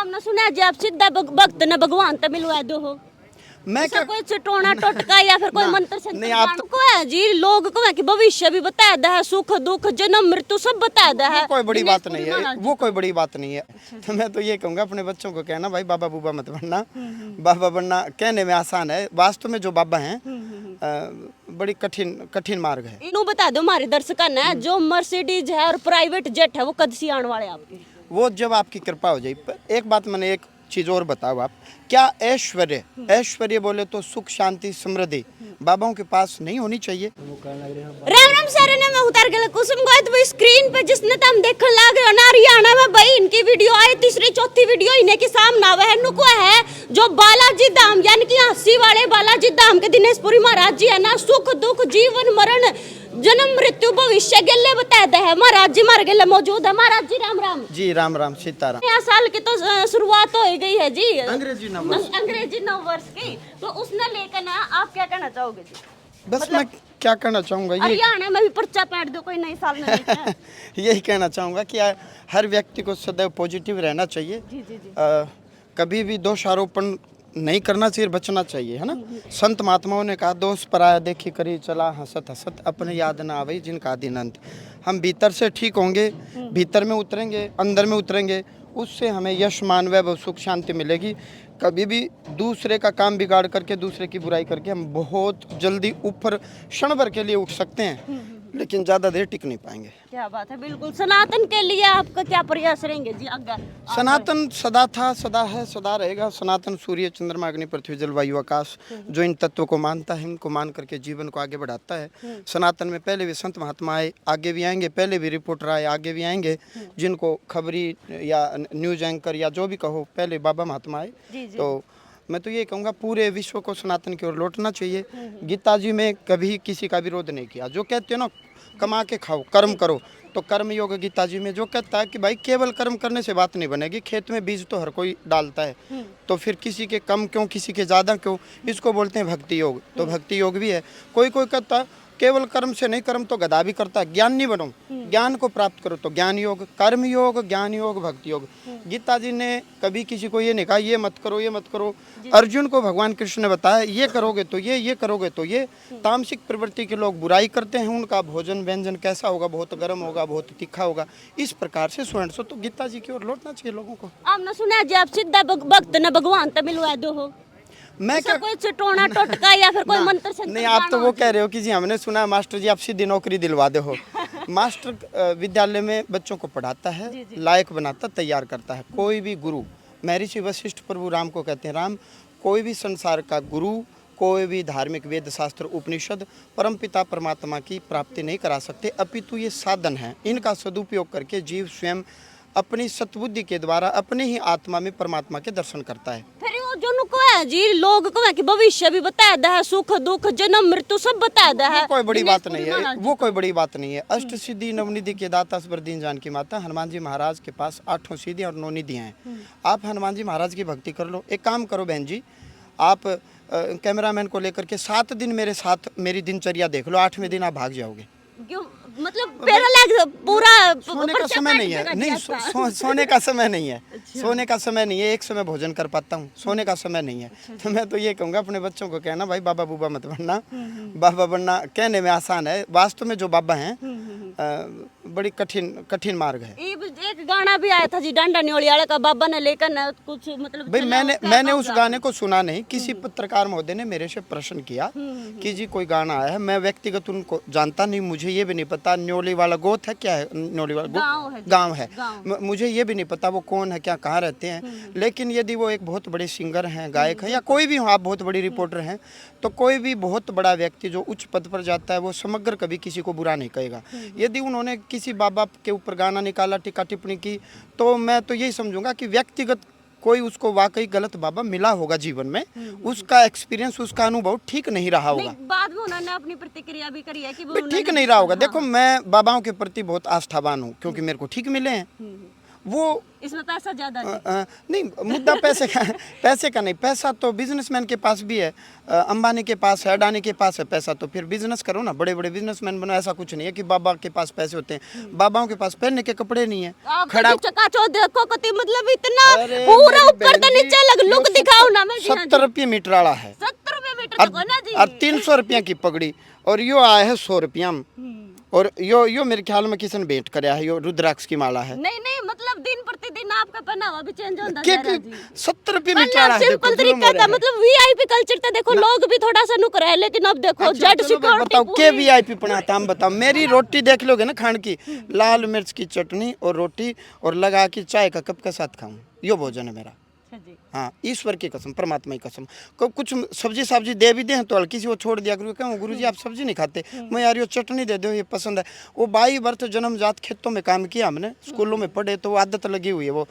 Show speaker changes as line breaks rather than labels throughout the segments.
आपने सुना जी, आप सीधा भक्त ने भगवान तो मिलवा दो हो।
मैं क्या
कोई चटोना टोटका या फिर कोई मंत्र
नहीं,
संत्र
आप
को है जी, लोग को है कि भविष्य भी बता दा है, सुख दुख जन्म मृत्यु सब बता दा है।
कोई बड़ी बात नहीं है, वो कोई बड़ी बात नहीं है। तो मैं तो ये कहूँगा अपने बच्चों को कहना भाई बाबा बूबा मत बनना। बाबा बनना कहने में आसान है, वास्तव में जो बाबा हैं बड़ी कठिन कठिन मार्ग है।
इन्हों बता दो हमारे दर्शकों ने, जो मर्सिडीज है और प्राइवेट जेट है वो कद से आने वाले आपके?
वो जब आपकी कृपा हो जाए। एक बात मैंने एक चीज और बताओ, आप क्या ऐश्वर्य, ऐश्वर्य बोले तो सुख शांति समृद्धि बाबाओं के पास नहीं होनी चाहिए?
राम राम सर ने मैं उतार के कुसुम गोयत वो स्क्रीन पे जिसने तम देखने लाग रहे हो ना, हरियाणा में भाई इनकी वीडियो आई, तीसरी चौथी वीडियो इन्हें के सामने आवे है। नुको है जो बालाजी धाम यानी कि हंसी वाले बालाजी धाम के दिनेशपुरी महाराज जी है ना, सुख दुख जीवन मरण जन्म मृत्यु भविष्य गले बताते हैं। महाराज जी मार गले मौजूद है। महाराज जी राम राम
जी राम राम सीताराम।
नया साल की तो शुरुआत हो गई है जी,
अंग्रेजी नववर्ष,
अंग्रेजी नव वर्ष की, तो उसने लेकर ना आप क्या कहना चाहोगे जी?
बस मैं क्या कहना चाहूँगा ये
हरियाणा में भी पर्चा पैट दो कोई नई साल में।
यही कहना चाहूँगा कि हर व्यक्ति को सदैव पॉजिटिव रहना चाहिए।
जी जी जी।
कभी भी दोषारोपण नहीं करना चाहिए, बचना चाहिए, है ना। संत महात्माओं ने कहा दोष पराया देखी करी चला हसत हसत अपने याद ना आवे जिनका दिन अंत। हम भीतर से ठीक होंगे, भीतर में उतरेंगे, अंदर में उतरेंगे, उससे हमें यश मान वैभव सुख शांति मिलेगी। कभी भी दूसरे का काम बिगाड़ करके दूसरे की बुराई करके हम बहुत जल्दी ऊपर क्षण भर के लिए उठ सकते हैं, लेकिन ज़्यादा देर टिक नहीं पाएंगे।
क्या बात है, बिल्कुल। सनातन के लिए आपका क्या प्रयास रहेंगे जी?
सनातन सदा था, सदा है, सदा रहेगा। सनातन सूर्य चंद्रमा अग्नि पृथ्वी जल वायु आकाश, जो इन तत्वों को मानता है, इनको मान करके जीवन को आगे बढ़ाता है। सनातन में पहले भी संत महात्मा आए, आगे भी आएंगे, पहले भी रिपोर्टर आए, आगे भी आएंगे। जिनको खबरी या न्यूज एंकर या जो भी कहो, पहले बाबा महात्मा आए। तो मैं तो ये कहूँगा पूरे विश्व को सनातन की ओर लौटना चाहिए। गीता जी में कभी किसी का विरोध नहीं किया। जो कहते हो ना कमा के खाओ, कर्म करो, तो कर्म योग गीता जी में जो कहता है कि भाई केवल कर्म करने से बात नहीं बनेगी। खेत में बीज तो हर कोई डालता है, तो फिर किसी के कम क्यों, किसी के ज़्यादा क्यों? इसको बोलते हैं भक्ति योग। तो भक्ति योग भी है। कोई कोई कहता है केवल कर्म से नहीं, कर्म तो गधा भी करता है। ज्ञान नहीं बनो, ज्ञान को प्राप्त करो, तो ज्ञान योग, कर्म योग, ज्ञान योग, भक्ति योग। गीता जी ने कभी किसी को ये नहीं कहा ये मत करो, ये मत करो। अर्जुन को भगवान कृष्ण ने बताया ये करोगे तो ये करोगे तो ये। तामसिक प्रवृत्ति के लोग बुराई करते हैं, उनका भोजन व्यंजन कैसा होगा? बहुत गर्म होगा, बहुत तीखा होगा। इस प्रकार से स्वयं तो गीता जी की ओर लौटना चाहिए लोगों को।
आपने सुना जी, आप सीधा भक्त ने भगवान तो मिलवा दो हो।
मैं क्या
कोई चटोना टोटका या फिर कोई मंत्र संत्र
नहीं, आप तो वो कह रहे हो कि जी हमने सुना मास्टर जी आप सीधी नौकरी दिलवा दे हो। मास्टर विद्यालय में बच्चों को पढ़ाता है, लायक बनाता, तैयार करता है। कोई भी गुरु, महर्षि वशिष्ठ प्रभु राम को कहते हैं, राम कोई भी संसार का गुरु, कोई भी धार्मिक वेद शास्त्र उपनिषद परमपिता परमात्मा की प्राप्ति नहीं करा सकते, अपितु ये साधन है। इनका सदुपयोग करके जीव स्वयं अपनी सतबुद्धि के द्वारा अपने ही आत्मा में परमात्मा के दर्शन करता है।
फिर वो जो नुको है जी, लोग को है कि भविष्य भी बता दा है, सुख दुख जन्म मृत्यु सब बता दा है।
कोई बड़ी बात नहीं है, वो कोई बड़ी बात नहीं है। अष्ट सिद्धि नवनिधि के दाता स्वर्दीन जानकी माता हनुमान जी महाराज के पास 8 सिद्धियां और 9 निधियां हैं। आप हनुमान जी महाराज की भक्ति कर लो। एक काम करो बहन जी, आप कैमरामैन को लेकर के 7 दिन मेरे साथ मेरी दिनचर्या देख लो, 8वें दिन आप भाग जाओगे।
क्यों? मतलब पूरा
सोने का समय नहीं है, नहीं सोने का समय नहीं है। सोने का समय नहीं है, एक समय भोजन कर पाता हूँ, सोने का समय नहीं है। तो मैं तो ये कहूँगा अपने बच्चों को कहना भाई बाबा बूबा मत बनना। बाबा बनना कहने में आसान है, वास्तव में जो बाबा हैं बड़ी कठिन कठिन मार्ग है।
एक गाना भी आया था जी, डांडा न्योली वाले का, बाबा ने लेकर ना कुछ मतलब
भाई मैंने उस गाने को सुना नहीं। किसी पत्रकार महोदय ने मेरे से प्रश्न किया कि जी कोई गाना आया है, मैं व्यक्तिगत उनको जानता नहीं, मुझे ये भी नहीं पता न्योली वाला गोत है क्या है, न्योली वाला गाँव है, मुझे ये भी नहीं पता वो कौन है, क्या कहाँ रहते हैं। लेकिन यदि वो एक बहुत बड़े सिंगर हैं, गायक हैं, या कोई भी हो, आप बहुत बड़ी रिपोर्टर हैं, तो कोई भी बहुत बड़ा व्यक्ति जो उच्च पद पर जाता है वो समग्र कभी किसी को बुरा नहीं कहेगा। यदि उन्होंने किसी बाबा के ऊपर गाना निकाला, टीका टिप्पणी की, तो मैं तो यही समझूंगा कि व्यक्तिगत कोई उसको वाकई गलत बाबा मिला होगा जीवन में, उसका एक्सपीरियंस, उसका अनुभव ठीक नहीं रहा होगा।
बाद में उन्होंने अपनी प्रतिक्रिया भी करी है कि
ठीक नहीं रहा होगा। देखो मैं बाबाओं के प्रति बहुत आस्थावान हूँ, क्योंकि मेरे को ठीक मिले हैं। वो
इसमें पैसा ज्यादा है।
नहीं, मुद्दा पैसे का नहीं। पैसा तो बिजनेसमैन के पास भी है, अंबानी के पास है, अडानी के पास है पैसा, तो फिर बिजनेस करो ना, बड़े बड़े बिजनेसमैन बनो। ऐसा कुछ नहीं है कि बाबा के पास पैसे होते हैं, बाबाओं के पास पहनने के कपड़े नहीं है।
खड़ा चकाचो देखो कति मतलब इतना
अरे
पूरा
मेरी
ऊपर
बहन
से नीचे लग
जी,
लुक
यो
दिखाओ ना। मैं
70 रुपये मीटर वाला है,
70 रुपए मीटर देखो ना जी।
और 300 रुपया की पगड़ी, और यो आया है 100 रुपया में। और यो मेरे ख्याल में किसी ने भेंट कराया है, यो रुद्राक्ष की माला है।
नहीं नहीं मतलब दिन प्रतिदिन आपका पहनावा भी चेंज होता
के
जा रहा है जी।
70 रुपये मीटर वाला है।
सिंपल तरीका था, मतलब वीआईपी कल्चर था। देखो लोग भी थोड़ा सा नुक रहे, लेकिन अब देखो
अच्छा,
जेड
चलो भाई, बताओ के वीआईपी बनाता, हम बताओ। मेरी रोटी देख लोगे ना खान की, लाल मिर्च की चटनी और रोटी और लगा के चाय का कप के साथ खाऊं, यो भोजन है मेरा। हाँ, ईश्वर की कसम, परमात्मा की कसम। कुछ सब्जी दे भी दें तो हल्की सी वो छोड़ दिया करूँ, कहूँ गुरुजी आप सब्जी नहीं खाते, मैं यार ये चटनी दे दो, ये पसंद है। वो 22 वर्ष जन्मजात खेतों में काम किया हमने, स्कूलों में पढ़े, तो वो आदत लगी हुई है, वो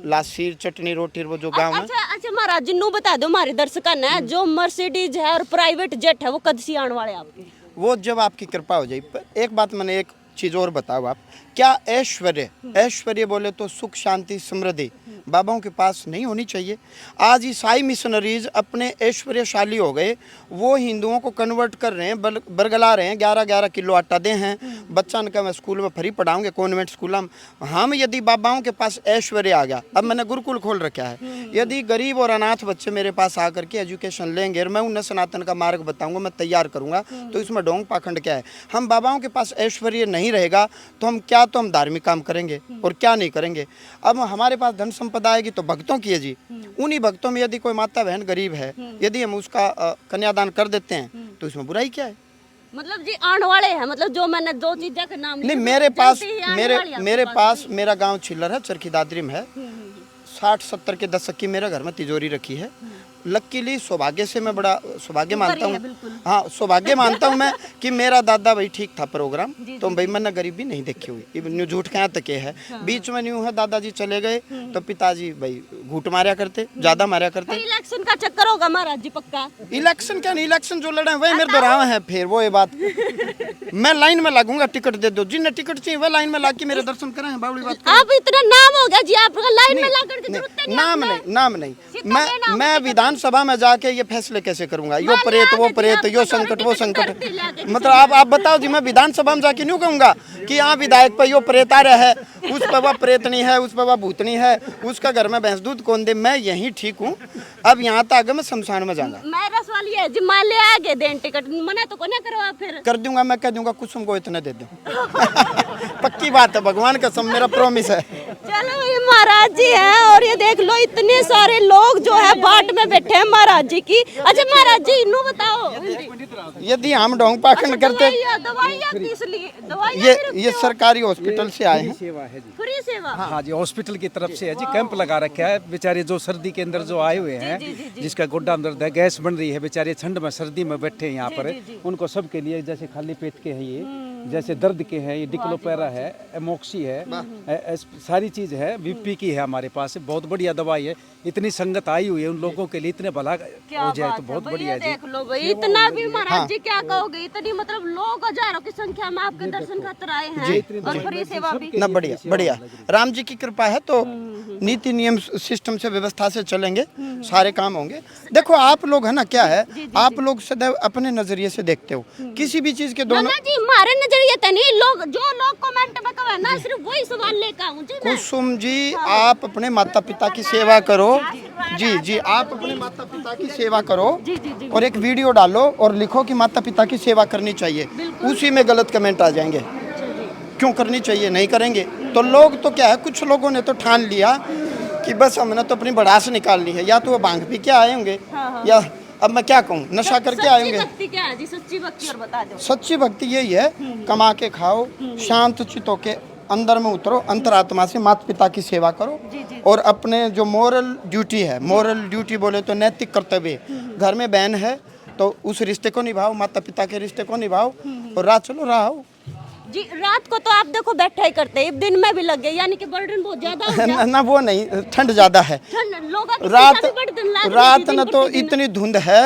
लासीर चटनी रोटी वो जो गाँव में।
अच्छा महाराज जी नू बता दो हमारे दर्शकों ने, जो मर्सिडीज है और प्राइवेट जेट है वो कद सी आने वाले आपके?
वो जब आपकी कृपा हो जाए। एक बात मैंने, एक चीज़ और बताओ आप, क्या ऐश्वर्य बोले तो सुख शांति समृद्धि बाबाओं के पास नहीं होनी चाहिए? आज ईसाई मिशनरीज अपने ऐश्वर्यशाली हो गए, वो हिंदुओं को कन्वर्ट कर रहे हैं, बरगला रहे हैं, 11-11 किलो आटा दे हैं, बच्चा ने कहा मैं स्कूल में फ्री पढ़ाऊंगे कॉन्वेंट स्कूल में। हम यदि बाबाओं के पास ऐश्वर्य आ गया, अब मैंने गुरुकुल खोल रखा है, यदि गरीब और अनाथ बच्चे मेरे पास आकर के एजुकेशन लेंगे और मैं उन्हें सनातन का मार्ग बताऊंगा, मैं तैयार करूंगा, तो इसमें ढोंग पाखंड क्या है? हम बाबाओं के पास ऐश्वर्य नहीं रहेगा तो हम धार्मिक काम करेंगे और क्या नहीं करेंगे। अब हमारे पास धन संपदा आएगी तो भक्तों की है जी, उन्हीं भक्तों में यदि कोई माता बहन गरीब है, यदि हम उसका कन्यादान कर देते हैं तो इसमें बुराई क्या है?
मतलब जी आने वाले हैं, मतलब जो मैंने दो चीजें के नाम
नहीं, मेरे पास मेरा गांव छिल्लर है, चरखी दादरी में है, 60-70 के दशक की मेरे घर में तिजोरी रखी है। लकीली सौभाग्य से मैं बड़ा सौभाग्य मानता हूँ, हाँ सौभाग्य मानता हूँ मैं कि मेरा दादा भाई ठीक था प्रोग्राम, तो भाई मैंने गरीबी नहीं देखी हुई, न्यू झूठ कहाँ तक है। बीच में न्यू है दादाजी चले गए तो पिताजी भाई घूट मारा करते, ज्यादा मारा करते।
इलेक्शन का चक्कर होगा महाराज जी पक्का?
इलेक्शन क्या नहीं, इलेक्शन जो लड़े वही मेरे दोहराव है। फिर वो ये बात मैं लाइन में लगूंगा, टिकट दे दो, जिन्हें टिकट चाहिए वह लाइन में ला के मेरे दर्शन करें, बावड़ी बात।
आप इतना नाम हो गया जी, आपका लाइन में लाकर के जरूरत नहीं।
नाम नहीं, मैं विधानसभा में जाके ये फैसले कैसे करूंगा? यो प्रेत वो प्रेत, यो संकट वो संकट, मतलब आप बताओ जी, मैं विधानसभा में जाके नहीं कहूंगा कि यहाँ विधायक पर यो प्रेत आ रहा है, उस पर वह प्रेतनी है, उस पर वह भूतनी है, उसका घर में भैंस दूध कौन दे, मैं यहीं ठीक हूँ। अब यहाँ तक मैं शमशान में जाऊंगा।
मेरा सवाल ये है जी, मान ले आगे दें टिकट, मना तो कोने करवा, फिर
कर दूंगा, मैं कह दूंगा कुसुम को इतने दे दो। पक्की बात है, भगवान कसम, मेरा प्रॉमिस है।
चलो ये महाराज जी है, और ये देख लो इतने सारे लोग जो है बाट में बैठे हैं महाराज जी की। अच्छा महाराज जी इन्हों बताओ,
यदि हम ढोंग पाखंड करते,
दवाइयाँ किस लिए?
ये सरकारी हॉस्पिटल से आए हैं,
सेवा है जी,
फ्री सेवा।
हाँ जी, हॉस्पिटल की तरफ से है जी, कैंप लगा रखा है। बेचारे जो सर्दी के अंदर जो आए हुए हैं, जिसका गोड्डा दर्द है, गैस बन रही है, बेचारे ठंड में सर्दी में बैठे हैं यहाँ पर, उनको सबके लिए, जैसे खाली पेट के हैं ये, जैसे दर्द के हैं ये डिक्लोपेरा है, एमोक्सी है, सारी चीज है, बीपी की है हमारे पास, बहुत बढ़िया दवाई है। इतनी संगत आई हुई है, उन लोगों के लिए इतने भला हो जाए तो बहुत बढ़िया है जी।
देख लो भाई, इतना भी महाराज जी क्या कहोगे, इतनी मतलब लोग हजारों की संख्या में आपके दर्शन खातिर आए हैं, और फ्री सेवा भी
ना। बढ़िया राम जी की कृपा है तो नीति नियम सिस्टम से व्यवस्था से चलेंगे, सारे काम होंगे। देखो आप लोग है ना, क्या है, आप लोग सदैव अपने नजरिए से देखते हो किसी भी चीज के दोनों
जी, हमारे नजरिए तो नहीं, लोग जो लोग कमेंट में कहे ना, सिर्फ वही सवाल लेकर आऊं जी मैं।
कुसुम जी आप अपने माता पिता की सेवा करो, जी आप अपने माता पिता की सेवा करो, और एक वीडियो डालो और लिखो कि माता पिता की सेवा करनी चाहिए, उसी में गलत कमेंट आ जाएंगे, क्यों करनी चाहिए, नहीं करेंगे तो लोग तो क्या है, कुछ लोगों ने तो ठान लिया कि बस हमने तो अपनी भड़ास निकालनी है, या तो वो भांग पी के आए होंगे, या अब मैं क्या कहूँ, नशा करके आए होंगे।
भक्ति क्या है जी, सच्ची भक्ति और बता दो।
सच्ची भक्ति यही है, कमा के खाओ, शांत चित्त होके अंदर में उतरो, अंतरात्मा से माता पिता की सेवा करो, और अपने जो मोरल ड्यूटी है, मोरल ड्यूटी बोले तो नैतिक कर्तव्य, घर में बहन है तो उस रिश्ते को निभाओ, माता पिता के रिश्ते को निभाओ, और रात चलो रहो
जी। रात को तो आप देखो बैठा ही करते हैं, दिन में भी लग गए, यानी कि बर्डन बहुत ज्यादा हो गया।
ना वो नहीं, ठंड ज्यादा है, रात न तो इतनी धुंध है,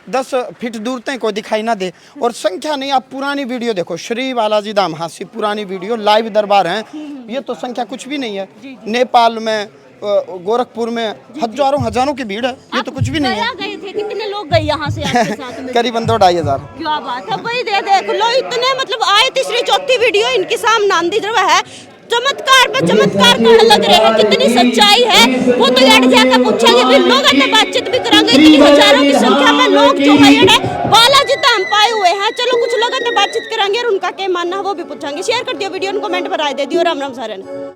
10 फीट दूर तक कोई दिखाई ना दे। और संख्या नहीं, आप पुरानी वीडियो देखो, श्री बालाजी धाम हासी पुरानी वीडियो लाइव दरबार हैं, ये तो संख्या कुछ भी नहीं है। नेपाल में गोरखपुर में हजारों की भीड़ है, ये तो कुछ भी नहीं है।
गए थे, कितने लोग गए यहाँ से आपके साथ में?
करीबन 2-2,500।
क्या बात है भाई, देख लो इतने मतलब आए, तीसरी चौथी वीडियो इनके सामने आंधी जो है, चमत्कार पे चमत्कार करने लग रहे हैं। कितनी सच्चाई है वो तो यार जाकर पूछेंगे, फिर लोग अपने बातचीत भी करेंगे। इतनी हजारों की संख्या में लोग जो है बालाजी धाम पाए हुए हैं। चलो कुछ लोग अपने बातचीत करेंगे और उनका क्या मानना है वो भी पूछेंगे। शेयर कर दियो वीडियो, कमेंट पर राय दे दियो। राम राम सारे।